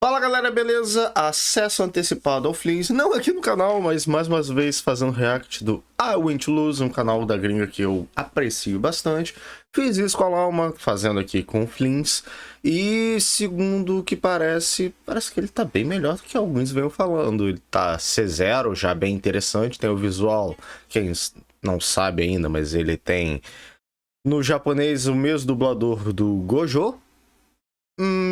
Fala galera, beleza? Acesso antecipado ao Flins, não aqui no canal, mas mais uma vez fazendo react do I Win to Lose, um canal da gringa que eu aprecio bastante. Fiz isso com a Lauma, fazendo aqui com o Flins, e segundo o que parece que ele tá bem melhor do que alguns venham falando. Ele tá C0, já bem interessante, tem o visual, quem não sabe ainda, mas ele tem no japonês o mesmo dublador do Gojo,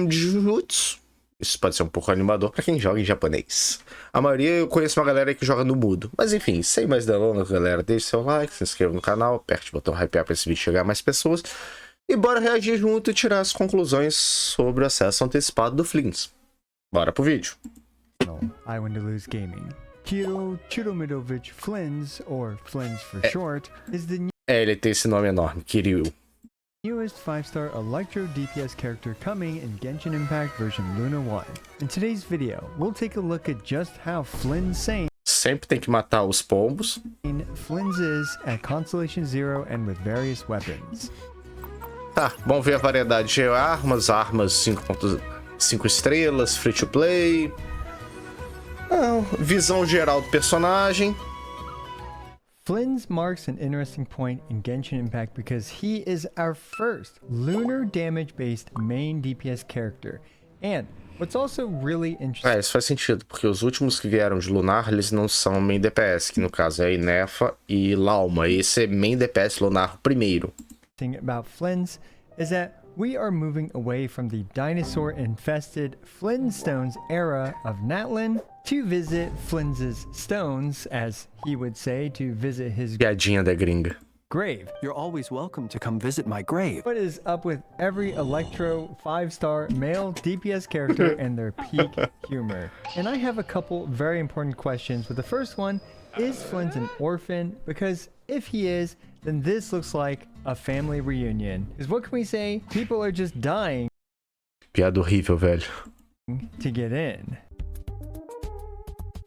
Jujutsu. Isso pode ser um pouco animador pra quem joga em japonês. A maioria eu conheço uma galera que joga no mudo. Mas enfim, sem mais delongas, galera, deixe seu like, se inscreva no canal, aperte o botão hypear pra esse vídeo chegar a mais pessoas. E bora reagir junto e tirar as conclusões sobre o acesso antecipado do Flins. Bora pro vídeo. I Win to Lose Gaming. Kiro Chudomirovich Flins, or Flins for short, is the Ele tem esse nome enorme, Kiryu. newest 5-star Electro DPS character coming in Genshin Impact version Luna 1. In today's video, we'll take a look at just how Flynn-sane Sempre tem que matar os pombos. Flins is at Constellation Zero and with various weapons. Tá, vamos ver a variedade de armas 5.5 estrelas, free to play. Visão geral do personagem. Flins marks an interesting point in Genshin Impact because he is our first lunar damage-based main DPS character. And what's also really interesting Isso faz sentido, porque os últimos que vieram de Lunar, eles não são main DPS, que no caso é Inefa e Lauma. Esse é main DPS Lunar primeiro. about Flins is that we are moving away from the dinosaur-infested Flintstones era of Natlin to visit Flins's stones, as he would say, to visit his Piadinha da gringa. grave. You're always welcome to come visit my grave. What is up with every Electro 5-star male DPS character and their peak humor? And I have a couple very important questions, but the first one, is Flins an orphan? Because if he is, then this looks like a family reunion. Because what can we say? People are just dying Piada horrível, velho. to get in.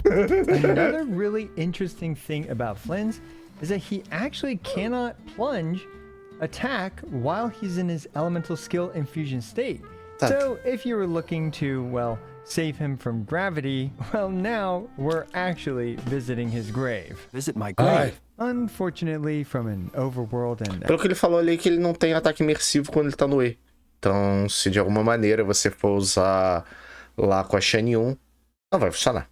Another really interesting thing about Flins is that he actually cannot plunge attack while he's in his elemental skill infusion state. So if you were looking to, well, save him from gravity, well, now we're actually visiting his grave. Visit my grave. Unfortunately, from an overworld and Pelo que ele falou ali, que ele não tem ataque imersivo quando ele tá no E. Então, se de alguma maneira você for usar lá com a Shane 1, não vai funcionar.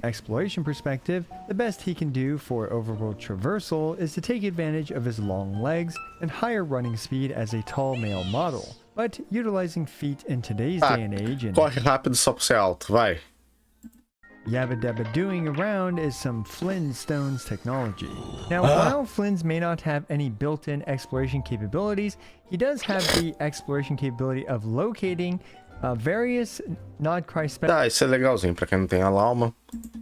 exploration perspective, the best he can do for overworld traversal is to take advantage of his long legs and higher running speed as a tall male model. But utilizing feet in today's day and age and Corre rápido só pra ser alto, vai. yabba dabba doing around is some Flintstones technology. Now, while Flins may not have any built-in exploration capabilities, he does have the exploration capability of locating various Nodcry Isso é legalzinho pra quem não tem a Lauma.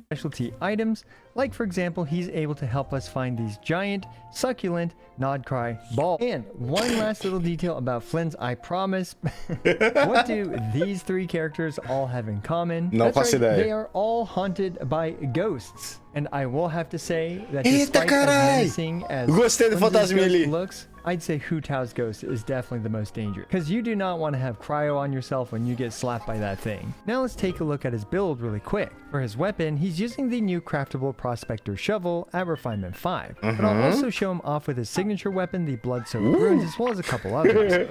specialty items, like for example, he's able to help us find these giant, succulent Nodcry balls. And one last little detail about Flins, I promise. What do these three characters all have in common? Não That's faço right, ideia. they are all haunted by ghosts. And I will have to say that Eita, despite as carai! menacing as Gostei do Flins's fantasma ghost ali. looks, I'd say Hu Tao's ghost is definitely the most dangerous, because you do not want to have cryo on yourself when you get slapped by that thing. Now let's take a look at his build really quick. For his weapon, he's using the new craftable Prospector Shovel at Refinement 5. But I'll also show him off with his signature weapon, the Blood-Soaked Runes, as well as a couple others.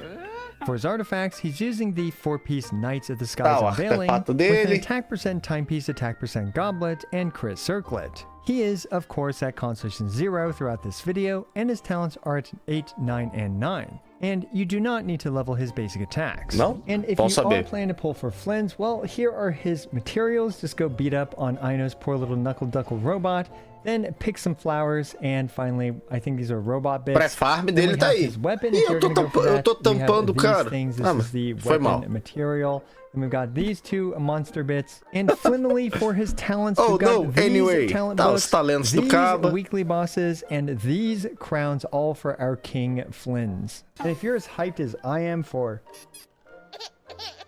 For his artifacts, he's using the 4-piece Knights of the Skies o Unveiling artefato with an dele. attack percent, timepiece, attack percent goblet, and crit circlet. He is, of course, at Constellation 0 throughout this video, and his talents are at 8, 9, and 9. And you do not need to level his basic attacks. Não? And if Bom you saber. are planning to pull for Flins, well, here are his materials. Just go beat up on Aino's poor little knuckle-duckle robot, then pick some flowers, and finally, I think these are robot bits. Pré-farm Then dele we tá have aí. his weapon. Ih, If you're gonna go for eu that, tô we have tampando o these cara. things. This Ah, is the foi mal. weapon material. And we've got these two monster bits. And finally, for his talents, Oh, we've got no, these anyway, talent tá, books, os talentos do these Caba. weekly bosses, and these crowns, all for our King Flins. And if you're as hyped as I am for,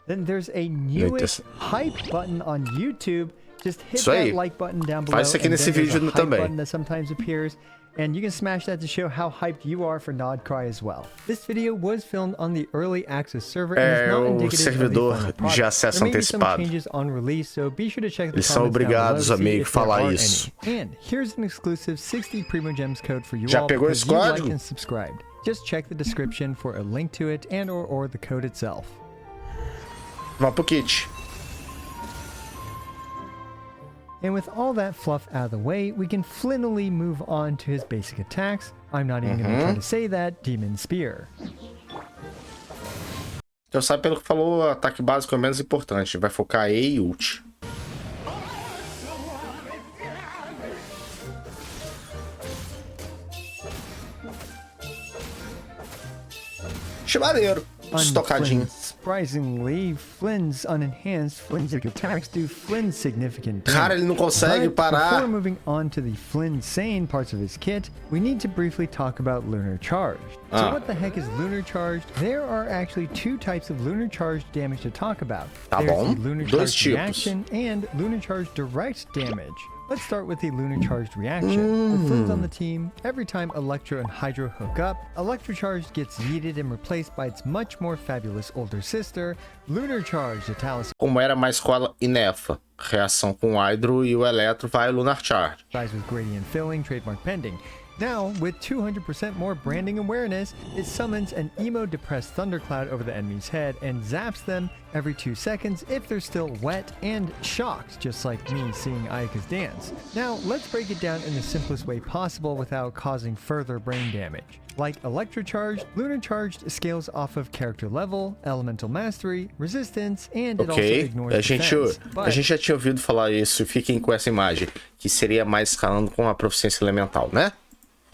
then there's a newish hype button on YouTube. Just hit Isso aí. that like button down below. Faz isso aqui and nesse then there's vídeo a hype também. button that sometimes appears. and you can smash that to show how hyped you are for Nodcry as well. This video was filmed on the early access server and is not o indicative servidor of the final de product. acesso There may be some antecipado. changes on release, so be sure to check the Eles são comments down below obrigados to a see meio que if there falar are isso. any. And here's an exclusive 60 Primo Gems code for you Já all pegou because esse you liked código? and subscribed. Just check the description for a link to it and or the code itself. Vamos pro kit. And with all that fluff out of the way, we can flinnily move on to his basic attacks. I'm not even going to try to say that, Demon Spear. Então sabe pelo que falou, o ataque básico é o menos importante. Vai focar E e ult. Achei maneiro. Estocadinho. Surprisingly, Flynn's unenhanced Flynn's attacks do Flynn significant damage. Cara, ele não consegue But parar. before moving on to the Flynn Sane parts of his kit, we need to briefly talk about Lunar Charged. So what the heck is Lunar Charged? There are actually two types of Lunar Charged damage to talk about. Tá There's bom. the Lunar Dois Charged tipos. reaction and Lunar Charged direct damage. Let's start with the Lunar Charged reaction. With Flynn's on the team, every time Electro and Hydro hook up, Electro Charged gets yeeted and replaced by its much more fabulous older sister, Lunar Charged, a Talus Como era mais com a Inefa. Reação com o Hydro e o Eletro vai Lunar Charge. size with gradient filling, trademark pending. Now, with 200% more branding awareness, it summons an emo-depressed thundercloud over the enemy's head and zaps them every 2 seconds if they're still wet and shocked, just like me seeing Ayaka's dance. Now, let's break it down in the simplest way possible without causing further brain damage. Like Electro Charged, Lunar Charged scales off of character level, elemental mastery, resistance, and it also Ok, ignores a gente defense. já tinha ouvido falar isso, fiquem com essa imagem, que seria mais escalando com a proficiência elemental, né?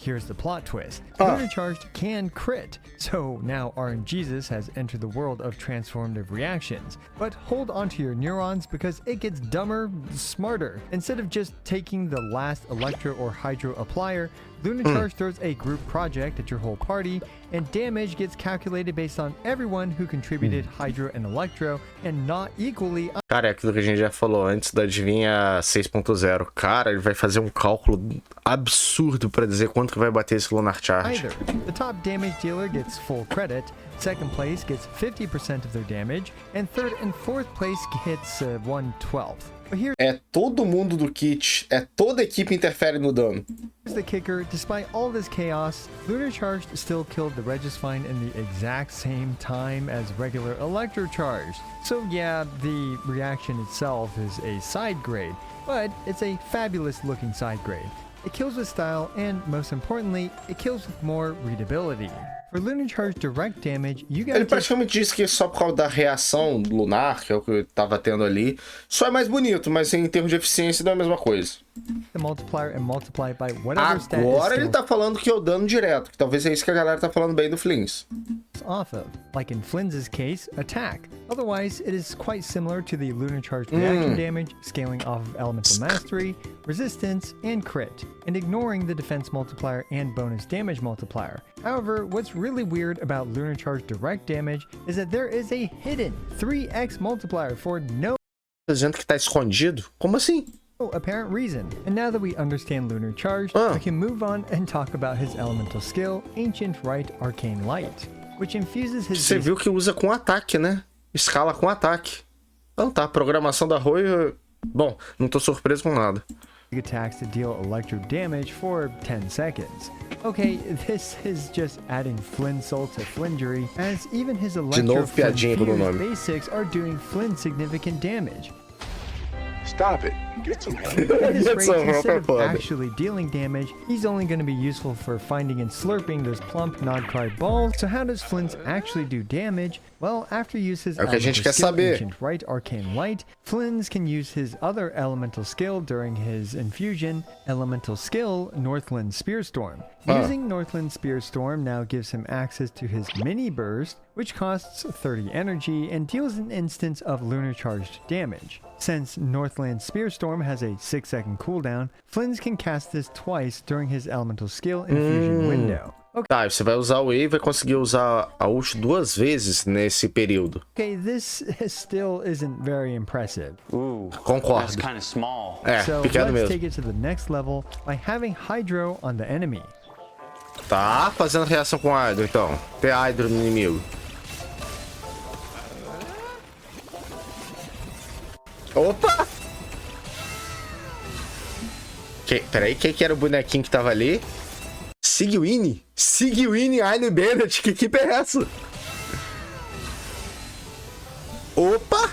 Here's the plot twist. Lunar Charged can crit, so now RNGesus has entered the world of transformative reactions. But hold on to your neurons because it gets dumber, smarter. Instead of just taking the last Electro or Hydro applier, Lunar Charge throws a group project at your whole party, and damage gets calculated based on everyone who contributed Hydro and Electro, and not equally Cara, é aquilo que a gente já falou antes da Adivinha 6.0. Cara, ele vai fazer um cálculo absurdo pra dizer quanto que vai bater esse Lunar Charge. either. The top damage dealer gets full credit, second place gets 50% of their damage, and third and fourth place gets 1/12. But here's É todo mundo do kit, é toda a equipe interfere no dano. the kicker, despite all this chaos, Lunar Charged still killed the Regisfine in the exact same time as regular Electro Charged. So yeah, the reaction itself is a side grade, but it's a fabulous looking side grade. It kills with style, and most importantly, it kills with more readability. For Lunar Charge direct damage, you gotta Ele take praticamente disse que só por causa da reação lunar, que é o que eu tava tendo ali, só é mais bonito, mas em termos de eficiência não é a mesma coisa. the multiplier and multiply by whatever stat is Agora ele still tá falando que é o dano direto, que talvez é isso que a galera tá falando bem do Flins. off of, like in Flynn's case, attack. Otherwise, it is quite similar to the Lunar Charge reaction damage, scaling off of Elemental Mastery, Resistance, and Crit, and ignoring the defense multiplier and bonus damage multiplier. However, what's really weird about Lunar Charge direct damage is that there is a hidden 3x multiplier for no Tá dizendo que tá escondido? Como assim? apparent reason. And now that we understand Lunar Charge, we can move on and talk about his elemental skill, Ancient Rite Arcane Light, which infuses his Você viu que usa com ataque, né? Escala com ataque. Então tá, programação da Roy. Bom, não tô surpreso com nada. attacks to deal electro damage for 10 seconds. Okay, this is just adding Flynn Soul to Flingery, as even his electro novo, Flynn piadinha com o Fuse nome. basics are doing Flynn significant damage. Stop it. Get some help. At this That's rate, so instead of funny. actually dealing damage, he's only going to be useful for finding and slurping those plump Nodcry balls. So how does Flynn's actually do damage? Well, after he uses É o que a gente elemental quer skill, saber. Ancient Rite Arcane Light, Flynn's can use his other elemental skill during his infusion, elemental skill Northland Spearstorm. Using Northland Spearstorm now gives him access to his mini burst, which costs 30 energy and deals an instance of lunar charged damage. Since Northland Spearstorm has a 6-second cooldown, Flynn's can cast this twice during his elemental skill infusion window. Tá, você vai usar o E e vai conseguir usar a ult 2 vezes nesse período. Okay, this still isn't very impressive. Ooh, that's Concordo. kind of small. É, So pequeno let's mesmo. take it to the next level by having Hydro on the enemy. Tá fazendo reação com Hydro, então. Tem Hydro no inimigo. Opa! Peraí, quem que era o bonequinho que tava ali? Sigwini? Sigwini, Aino e Bennett, que equipe é essa? Opa!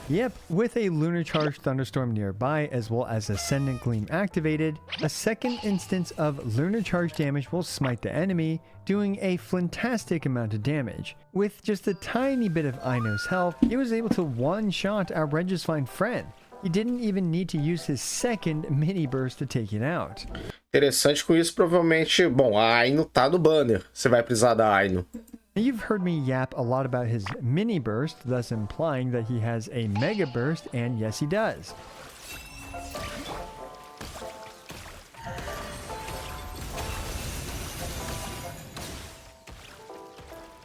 Yep, with a Lunar Charge Thunderstorm nearby as well as Ascendant Gleam activated, a second instance of Lunar Charge damage will smite the enemy, doing a fantastic amount of damage. With just a tiny bit of Aino's health, he was able to one-shot our Regisfine friend. He didn't even need to use his second mini burst to take it out. Interessante com isso, provavelmente... Bom, a Aino tá no banner. Você vai precisar da Aino. Now, you've heard me yap a lot about his mini burst, thus implying that he has a mega burst, and yes he does.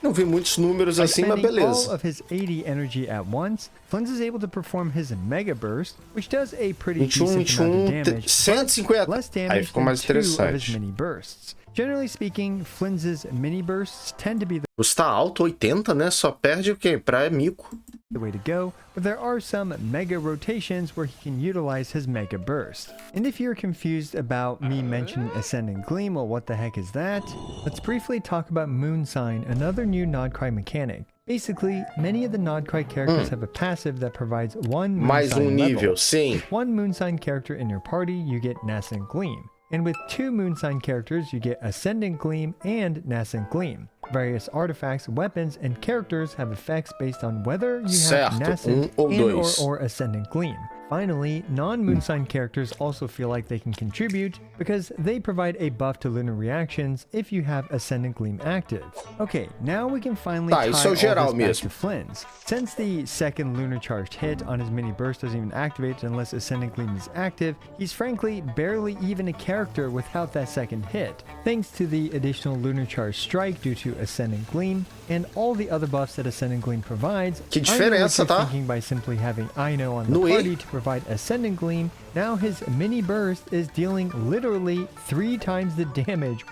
Não vi muitos números By assim, mas spending all beleza. of his 80 energy at once, Flinz is able to perform his Mega Burst, which does a pretty 21, decent amount of damage, 150. less Aí damage ficou than mais 2 of his interessante. mini bursts. Generally speaking, Flinz's mini bursts tend to be Custa alto, 80, né? Só perde o quê? Pra Mico. the way to go, but there are some mega rotations where he can utilize his mega burst. And if you're confused about me mentioning Ascendant Gleam, well, what the heck is that? Let's briefly talk about Moonsign, another new Nodcry mechanic. Basically, many of the Nodcry characters have a passive that provides one Mais Moonsign nível, level. sim. With one Moonsign character in your party, you get Nascent Gleam. And with 2 Moonsign characters, you get Ascendant Gleam and Nascent Gleam. Various artifacts, weapons, and characters have effects based on whether you have Certo, Nascent ou and dois. or Ascendant Gleam. Finally, non-Moonsign characters also feel like they can contribute because they provide a buff to lunar reactions if you have Ascendant Gleam active. Okay, now we can finally Tá, tie isso é o all geral this back mesmo. to Flinz. Since the second lunar charged hit on his mini burst doesn't even activate unless Ascendant Gleam is active, he's frankly barely even a character without that second hit. Thanks to the additional lunar charge strike due to Ascendant Gleam and all the other buffs that Ascendant Gleam provides, Que I know diferença, what you're tá? thinking by simply having Aino on the No E? party to provide Ascendant Gleam. Now his mini burst is dealing literally 3 times the damage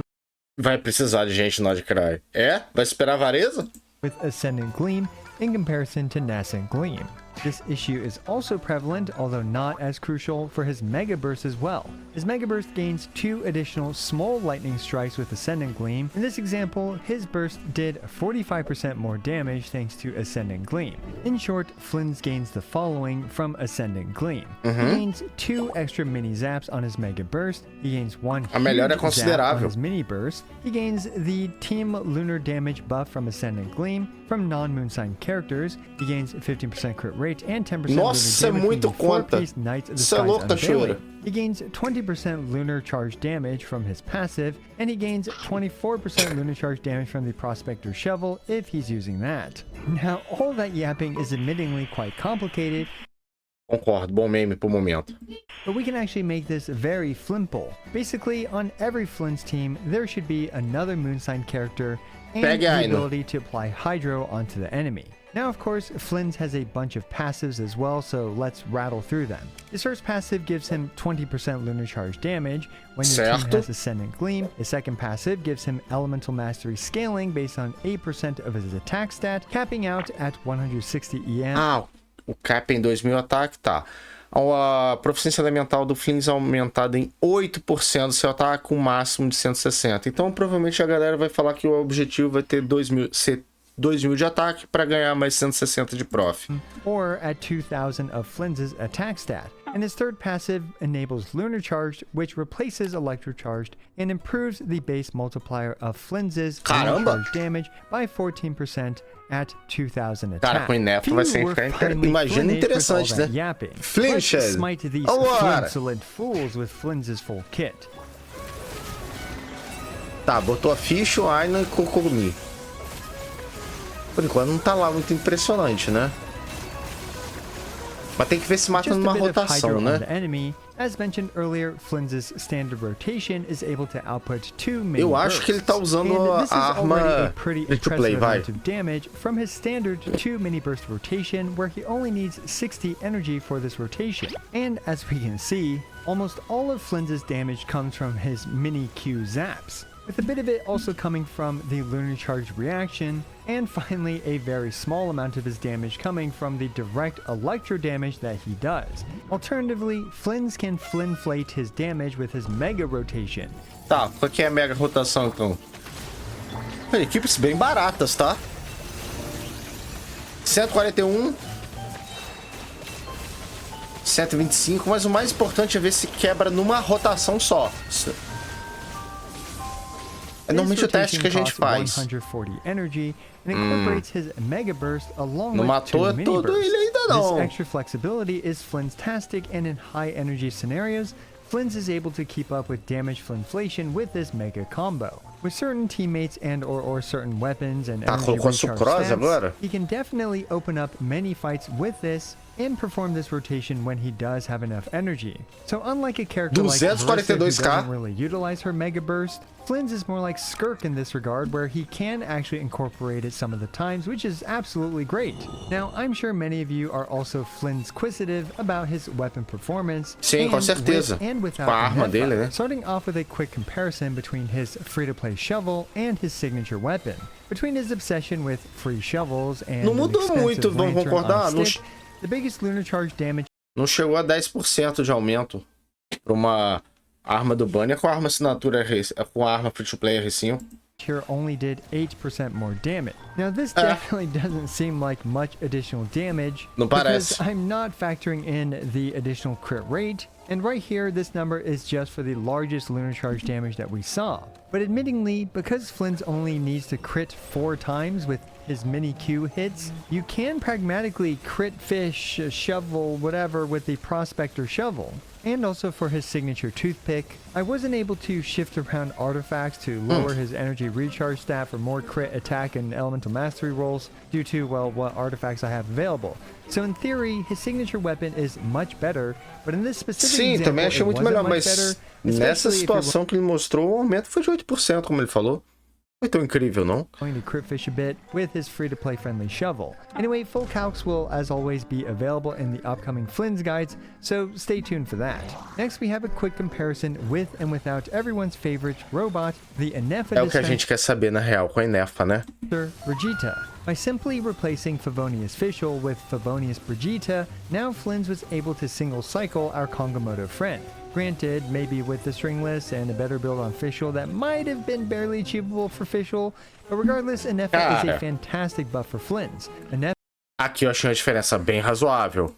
Vai precisar de gente no Nodcry. É? Vai esperar a Vareza? with Ascendant Gleam in comparison to Nascent Gleam. This issue is also prevalent, although not as crucial, for his Mega Burst as well. His Mega Burst gains 2 additional small lightning strikes with Ascendant Gleam. In this example, his burst did 45% more damage thanks to Ascendant Gleam. In short, Flinz gains the following from Ascendant Gleam. He gains 2 extra mini zaps on his Mega Burst. He gains 1 A melhor é huge zap on considerável. his mini burst. He gains the Team Lunar damage buff from Ascendant Gleam. From non-Moonsign characters, he gains 15% crit rate and 10% Nossa, é lunar damage muito from the 4 conta. piece Knights of the Cê é Skies louco, unveiling. Teixeira. He gains 20% lunar charge damage from his passive, and he gains 24% lunar charge damage from the Prospector Shovel if he's using that. Now, all that yapping is admittingly quite complicated, Concordo, bom meme pro momento. but we can actually make this very flimple. Basically, on every Flinz team, there should be another Moonsign character and Pegue the Aino. ability to apply Hydro onto the enemy. Now, of course, Flinz has a bunch of passives as well, so let's rattle through them. His first passive gives him 20% lunar charge damage when your team Certo. has Ascendant Gleam. His second passive gives him Elemental Mastery scaling based on 8% of his attack stat, capping out at 160 EM. Ah, o cap em 2000 ataque, tá. A proficiência elemental do Flinz é aumentada em 8% do seu ataque com um máximo de 160. Então, provavelmente a galera vai falar que o objetivo vai ter 2.000 de ataque para ganhar mais 160 de prof. Or at 2000 of Flinz's attack stat. And his third passive enables Lunar Charged, which replaces Electro Charged and improves the base multiplier of Flinz's Lunar Caramba! Charge damage by 14% at 2000 attack. Cara, com o Inepto vai ser Few were finally imagina flinched with interessante, all that né? yapping. Flinchel. Let's smite these Vambora! flinsolid fools with Flinz's full kit. Tá, botou a ficha, o Aino e Kokumi. Por enquanto não tá lá muito impressionante, né? Mas tem que ver se mata Just a numa bit of rotação, hydro on né? the enemy. As mentioned earlier, Flynn's standard rotation is able to output 2 mini Eu acho que ele tá bursts, usando and a this is already arma a pretty free to play, impressive vai. amount of damage from his standard 2 mini burst rotation, where he only needs 60 energy for this rotation. And as we can see, almost all of Flynn's damage comes from his mini Q zaps, with a bit of it also coming from the lunar charge reaction, and finally a very small amount of his damage coming from the direct electro damage that he does. Alternatively, Flynn's can flinflate his damage with his mega rotation. Tá, qual que é a mega rotação então? Equipes bem baratas, tá? 141, 125, mas o mais importante é ver se quebra numa rotação só. É normalmente o teste que a gente faz. 140 energy and incorporates his mega burst along Não with matou 2 mini todo bursts. ele ainda This não. extra flexibility is Flynn's-tastic, and in high energy scenarios, Flynn's is able to keep up with damage flinflation with this mega combo. With certain teammates and or certain weapons and energy colocou recharge sucrose stats, agora? he can definitely open up many fights with this and perform this rotation when he does have enough energy. So unlike a character like Marissa, who 242k. doesn't really utilize her mega burst, Flynn's is more like Skirk in this regard, where he can actually incorporate it some of the times, which is absolutely great. Now, I'm sure many of you are also Flynn's-quisitive about his weapon performance, Sim, com and certeza. with and without Com a arma Nefa. dele, né? Starting off with a quick comparison between his free-to-play shovel and his signature weapon. Between his obsession with free shovels and Não an mudou expensive muito, vamos lantern on a concordar? Não stick, the biggest lunar charge damage Não chegou a 10% de aumento para uma arma do Banner com a arma assinatura, com a arma free to play R5. here only did 8% more damage. Now this definitely doesn't seem like much additional damage Não because parece. I'm not factoring in the additional crit rate, and right here this number is just for the largest lunar charge damage that we saw. But admittingly, because Flynn's only needs to crit 4 times with his mini Q hits, you can pragmatically crit fish, shovel, whatever with the prospector shovel. And also for his signature toothpick, I wasn't able to shift around artifacts to lower his energy recharge stat for more crit attack and elemental mastery rolls due to, well, what artifacts I have available. So in theory, his signature weapon is much better, but in this specific Sim, example, também achei it muito wasn't melhor, much mas better, nessa especially if you're situação que ele mostrou, o aumento foi de 8%, como ele falou. Não foi tão incrível, não? going to crit fish a bit with his free-to-play friendly shovel. Anyway, full calcs will as always be available in the upcoming Flynn's guides, so stay tuned for that. Next we have a quick comparison with and without everyone's favorite robot, the Enefa É o que a gente quer saber na real com a Enefa, né? dispenser, Brigitte. By simply replacing Favonius Fischl with Favonius Brigitte, now Flynn's was able to single cycle our Kongomoto friend. Granted, maybe with the stringless and a better build on Fischl that might have been barely achievable for Fischl, but regardless, Enefa is a fantastic buff for Flynn's. Enefa Aqui eu achei uma diferença bem razoável.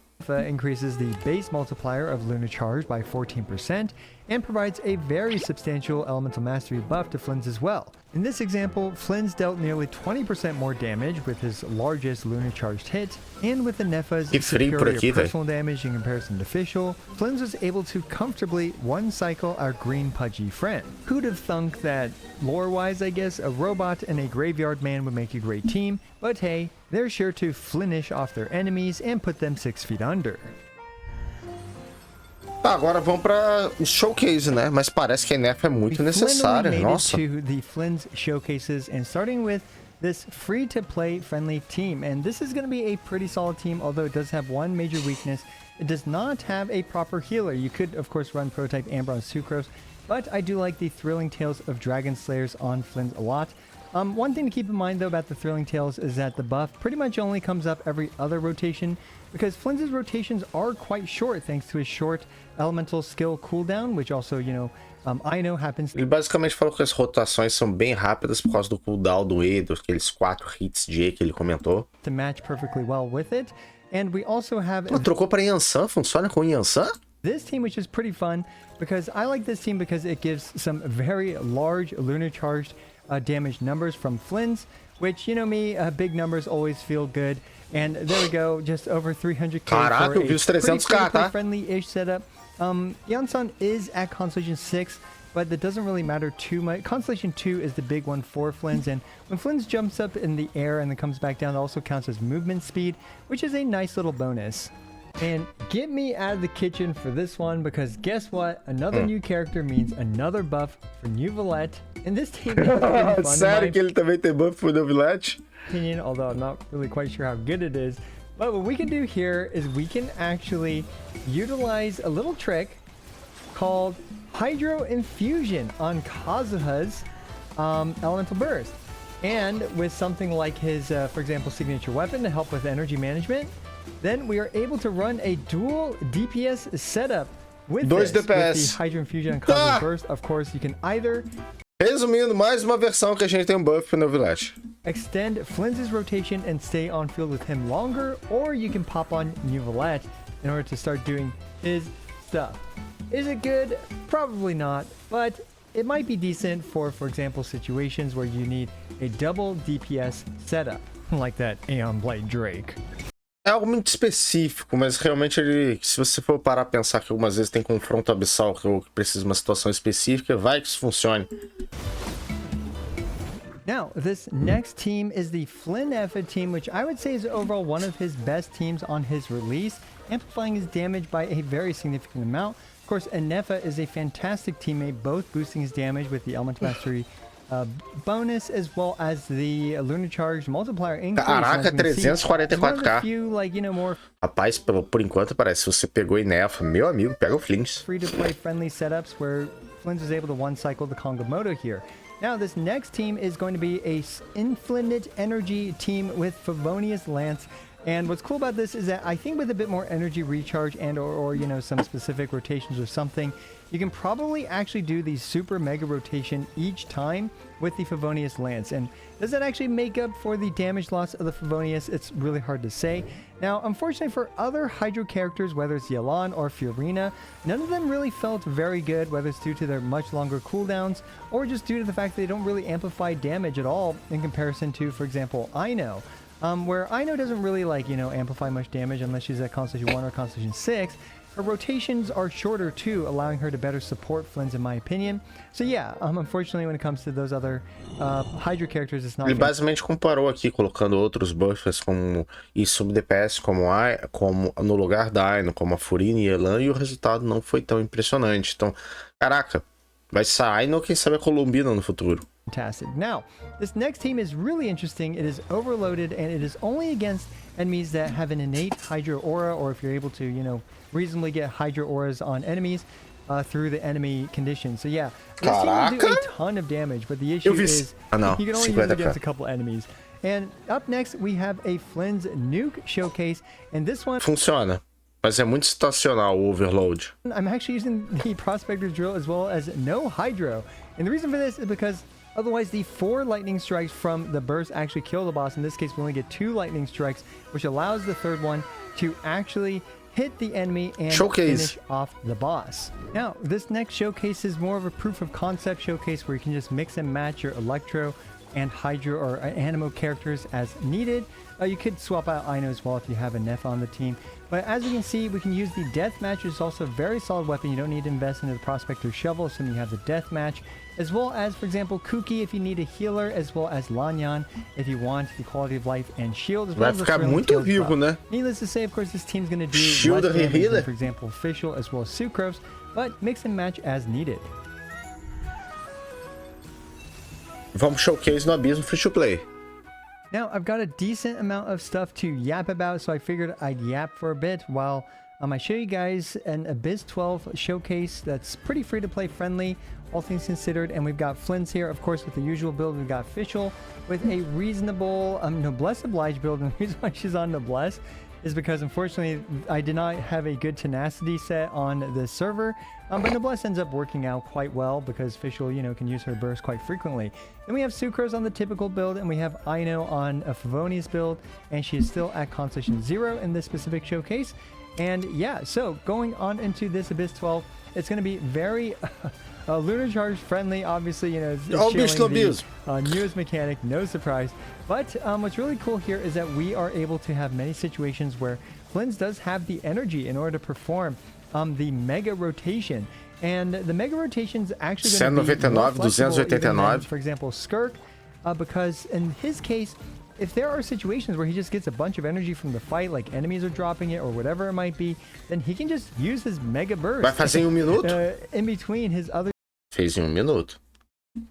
increases the base multiplier of Lunar Charge by 14% and provides a very substantial Elemental Mastery buff to Flynn's as well. In this example, Flynn's dealt nearly 20% more damage with his largest Lunar Charged hit, and with the Nefa's Que frio por superior aqui, velho. personal damage in comparison to Fischl, Flynn's was able to comfortably one-cycle our green pudgy friend. Who'd have thunk that, lore-wise I guess, a robot and a graveyard man would make a great team, but hey, they're sure to Flynnish off their enemies and put them 6 feet under. Tá, agora vamos para o showcase, né? Mas parece que a Enefa é muito We necessária, finally made nossa. it to the Flynn's showcases, and starting with this free-to-play friendly team, and this is going to be a pretty solid team, although it does have one major weakness. It does not have a proper healer. You could, of course, run prototype Amber on Sucrose, but I do like the Thrilling Tales of Dragon Slayers on Flynn's a lot. One thing to keep in mind, though, about the Thrilling Tales is that the buff pretty much only comes up every other rotation, because Flynn's rotations are quite short thanks to his short elemental skill cooldown, which also, you know, I know happens Ele basicamente falou que as rotações são bem rápidas por causa do cooldown do E, aqueles 4 hits de E que ele comentou. to match perfectly well with it. And we also have Pô, trocou para Yansan? Funciona com Yansan? this team, which is pretty fun, because I like this team because it gives some very large lunar charged damage numbers from Flynn's, which, you know me, big numbers always feel good. And there we go, just over 300k Caraca, for eu vi os 300k, tá? friendly-ish setup. Yansan is at Constellation 6, but that doesn't really matter too much. Constellation 2 is the big one for Flynn's, and when Flynn's jumps up in the air and then comes back down, it also counts as movement speed, which is a nice little bonus. And get me out of the kitchen for this one, because guess what? Another new character means another buff for Neuvillette. And this team is pretty fun, Sério que ele também tem buff pro Neuvillette? opinion, although I'm not really quite sure how good it is. But what we can do here is we can actually utilize a little trick called Hydro Infusion on Kazuha's Elemental Burst. And with something like his, for example, signature weapon to help with energy management, then we are able to run a dual DPS setup with Dois this, DPS. with the Hydro Infusion on Kazuha's Burst. Of course, you can either Resumindo, mais uma versão que a gente tem um buff pro Neuvillette. extend Flynn's rotation and stay on field with him longer, or you can pop on Neuvillette in order to start doing his stuff. Is it good? Probably not, but it might be decent for example, situations where you need a double DPS setup, like that Aeon Blight Drake. É algo muito específico, mas realmente ele, se você for parar a pensar que algumas vezes tem confronto abissal que precisa de uma situação específica, vai que isso funcione. Now, this next team is the Flynn Effa team, which I would say is overall one of his best teams on his release, amplifying his damage by a very significant amount. Of course, Enefa is a fantastic teammate, both boosting his damage with the Element Mastery bonus, as well as the Lunar Charge multiplier increase. Caraca, 344k. Few, like, you know, more Rapaz, por enquanto parece, se você pegou Inefa, meu amigo, pega o Flings. free-to-play friendly setups where Flynn is able to one-cycle the Kongamoto here. Now, this next team is going to be a Infinite Energy team with Favonius Lance. And what's cool about this is that I think with a bit more energy recharge and or you know, some specific rotations or something, you can probably actually do the super mega rotation each time with the Favonius Lance. And does that actually make up for the damage loss of the Favonius? It's really hard to say. Now, unfortunately for other Hydro characters, whether it's Yelan or Fiorina, none of them really felt very good, whether it's due to their much longer cooldowns or just due to the fact that they don't really amplify damage at all in comparison to, for example, Ino. Where Ino doesn't really, like, you know, amplify much damage unless she's at Constellation 1 or Constellation 6. Her rotations are shorter too, allowing her to better support Flynn's, in my opinion. So yeah, unfortunately when it comes to those other Hydra characters, it's not... Ele basicamente comparou aqui, colocando outros buffers como e sub-DPS como no lugar da Ino, como a Furina e Yelan, e o resultado não foi tão impressionante. Então, caraca, vai ser a Ino, quem sabe a Columbina no futuro. Fantastic. Now, this next team is really interesting. It is overloaded, and it is only against enemies that have an innate Hydra aura, or if you're able to, you know, reasonably get Hydra auras on enemies through the enemy conditions. So yeah, this team will do a ton of damage, but the issue is you can only use it against a couple enemies. And up next, we have a Flynn's Nuke showcase, and this one... Funciona, mas é muito situacional o Overload. I'm actually using the Prospector's Drill as well as no Hydro. And the reason for this is because otherwise, the 4 lightning strikes from the burst actually kill the boss. In this case, we only get 2 lightning strikes, which allows the third one to actually hit the enemy and finish off the boss. Now, this next showcase is more of a proof of concept showcase where you can just mix and match your Electro and Hydra or Anemo characters as needed. You could swap out Ino as well if you have a Neff on the team. But as you can see, we can use the Deathmatch, which is also a very solid weapon. You don't need to invest into the Prospector Shovel, assuming you have the Deathmatch. As well as, for example, Kuki if you need a healer, as well as Lanyan if you want the quality of life and shield. As well Vai ficar muito vivo, né? Needless to say, of course, this team's going to do Shield less damage healer. than, for example, Fischl as well as Sucrose, but mix and match as needed. Vamos showcase no Abismo Free to Play. Now, I've got a decent amount of stuff to yap about, so I figured I'd yap for a bit while I show you guys an Abyss 12 showcase that's pretty free-to-play friendly, all things considered. And we've got Flynn's here, of course, with the usual build. We've got Fischl with a reasonable Noblesse Oblige build. And the reason why she's on Noblesse is because, unfortunately, I did not have a good tenacity set on this server. But Noblesse ends up working out quite well because Fischl, you know, can use her burst quite frequently. Then we have Sucrose on the typical build, and we have Ino on a Favonius build, and she is still at Constellation 0 in this specific showcase. And yeah, so going on into this Abyss 12, it's going to be very Lunar Charge friendly. Obviously, you know, it's showing the newest mechanic, no surprise. But what's really cool here is that we are able to have many situations where Flynn's does have the energy in order to perform the Mega Rotation. And the Mega Rotation's actually going to be more flexible even than, for example, Skirk, because in his case, if there are situations where he just gets a bunch of energy from the fight, like enemies are dropping it or whatever it might be, then he can just use his Mega Burst. Vai fazer em 1 minuto? In between his other Fez em 1 minuto.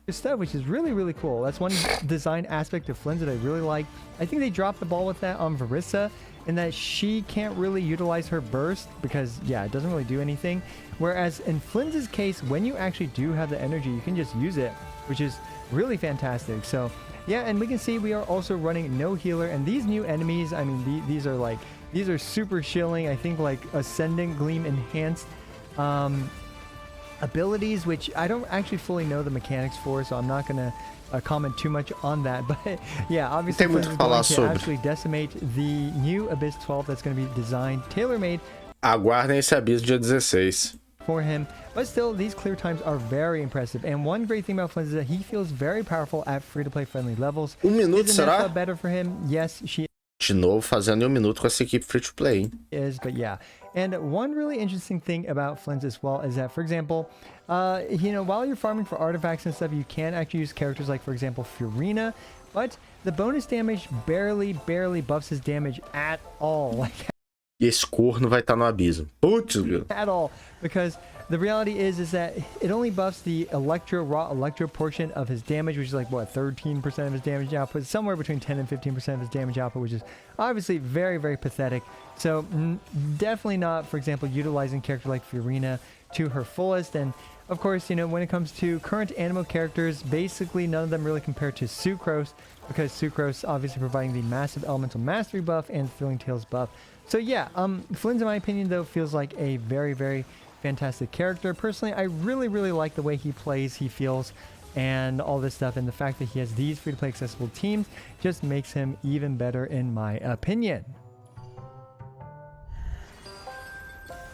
stuff, which is really, really cool. That's one design aspect of Flynn's that I really like. I think they dropped the ball with that on Varissa, in that she can't really utilize her burst because, yeah, it doesn't really do anything. Whereas in Flynn's case, when you actually do have the energy, you can just use it, which is really fantastic. So, yeah, and we can see we are also running no healer, and these new enemies, I mean, these are super shilling. I think like Ascendant Gleam Enhanced abilities, which I don't actually fully know the mechanics for, so I'm not gonna comment too much on that. But yeah, obviously Tem muito Flynn is que falar going to sobre. actually decimate the new Abyss 12 that's going to be designed, tailor-made Aguardem esse aviso dia 16. for him. But still, these clear times are very impressive. And one great thing about Flynn is that he feels very powerful at free-to-play friendly levels. 1 minuto, Is será? Inessa better for him? Yes, she De novo, fazendo em 1 minuto com essa equipe free to play, hein? is, but yeah. And one really interesting thing about Flynn's as well is that, for example, you know, while you're farming for artifacts and stuff, you can actually use characters like, for example, Furina, but the bonus damage barely buffs his damage at all. Like, E esse corno vai estar no abismo. Putz, meu. at all, because the reality is that it only buffs the raw electro portion of his damage, which is like what, 13% of his damage output, somewhere between 10 and 15% of his damage output, which is obviously very, very pathetic. So definitely not, for example, utilizing character like Furina to her fullest. And of course, you know, when it comes to current Anemo characters, basically none of them really compare to Sucrose, because Sucrose obviously providing the massive elemental mastery buff and Thrilling Tales buff. So yeah, Flynn's, in my opinion, though, feels like a very, very fantastic character. Personally, I really, really like the way he plays, he feels, and all this stuff. And the fact that he has these free-to-play accessible teams just makes him even better, in my opinion.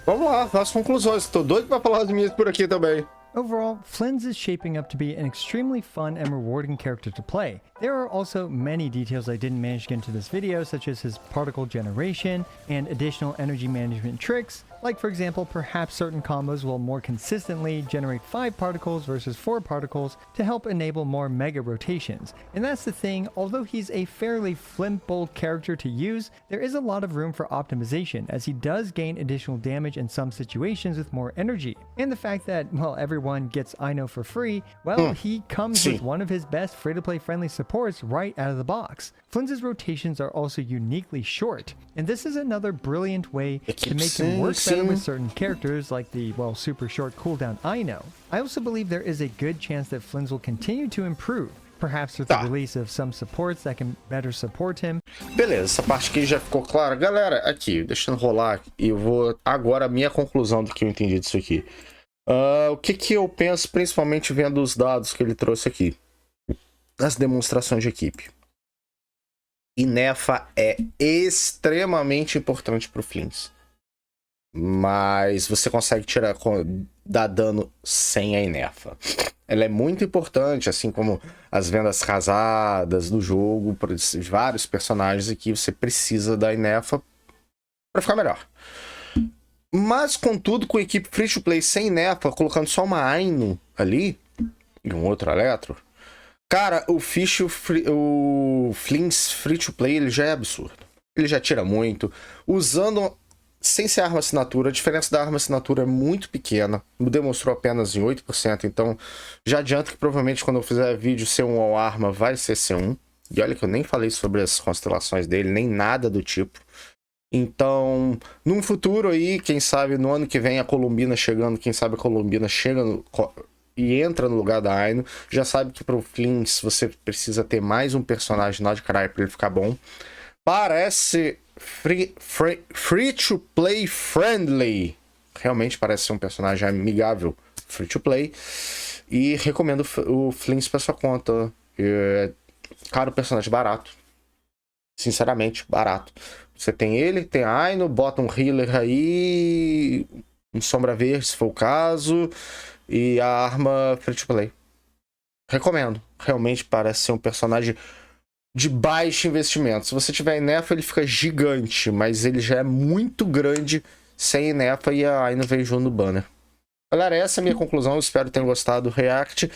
Vamos lá, as conclusões. Tô doido pra falar as minhas por aqui também. Overall, Flynn's is shaping up to be an extremely fun and rewarding character to play. There are also many details I didn't manage to get into this video, such as his particle generation and additional energy management tricks, like for example, perhaps certain combos will more consistently generate 5 particles versus 4 particles to help enable more mega rotations. And that's the thing, although he's a fairly flimple character to use, there is a lot of room for optimization, as he does gain additional damage in some situations with more energy. And the fact that, well, everyone gets Ino for free, well, he comes with one of his best free-to-play friendly supports right out of the box. Flynn's rotations are also uniquely short, and this is another brilliant way to make him work better with certain characters like the, well, super short cooldown Ino. I also believe there is a good chance that Flynn's will continue to improve, perhaps with the release of some supports that can better support him. Beleza, essa parte aqui já ficou clara. Galera, aqui, deixando rolar, e eu vou agora a minha conclusão do que eu entendi disso aqui. O que eu penso, principalmente vendo os dados que ele trouxe aqui. As demonstrações de equipe. Inefa é extremamente importante pro Flynn's. Mas você consegue dar dano sem a Inefa. Ela é muito importante, assim como as vendas casadas do jogo, por vários personagens aqui, você precisa da Inefa para ficar melhor. Mas, contudo, com a equipe free-to-play sem Inefa, colocando só uma Aino ali, e um outro Eletro, cara, o Flynn's free-to-play, ele já é absurdo. Ele já tira muito. Usando, sem ser arma assinatura, a diferença da arma assinatura é muito pequena. Demonstrou apenas em 8%, então já adianto que provavelmente quando eu fizer vídeo C1 ou arma, vai ser C1. E olha que eu nem falei sobre as constelações dele, nem nada do tipo. Então, num futuro aí, quem sabe no ano que vem a Columbina chegando, quem sabe a Columbina chega e entra no lugar da Aino, já sabe que pro Flynn's você precisa ter mais um personagem lá de caralho pra ele ficar bom. Parece free to play friendly. Realmente parece ser um personagem amigável, free to play. E recomendo o Flynn's pra sua conta. Cara, o personagem barato. Sinceramente, barato. Você tem ele, tem a Aino, bota um healer aí, um sombra verde se for o caso, e a arma free to play. Recomendo. Realmente parece ser um personagem de baixo investimento. Se você tiver Inefa, ele fica gigante, mas ele já é muito grande sem Inefa e a Aino veio junto no banner. Galera, essa é a minha conclusão. Eu espero que tenham gostado do React.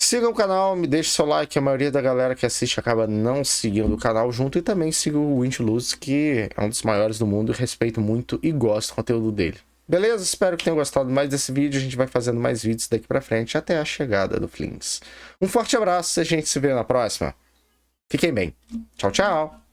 Siga o canal, me deixe seu like, a maioria da galera que assiste acaba não seguindo o canal junto, e também siga o Winch-Luz, que é um dos maiores do mundo, respeito muito e gosto do conteúdo dele. Beleza? Espero que tenham gostado mais desse vídeo, a gente vai fazendo mais vídeos daqui pra frente até a chegada do Flings. Um forte abraço e a gente se vê na próxima. Fiquem bem. Tchau, tchau.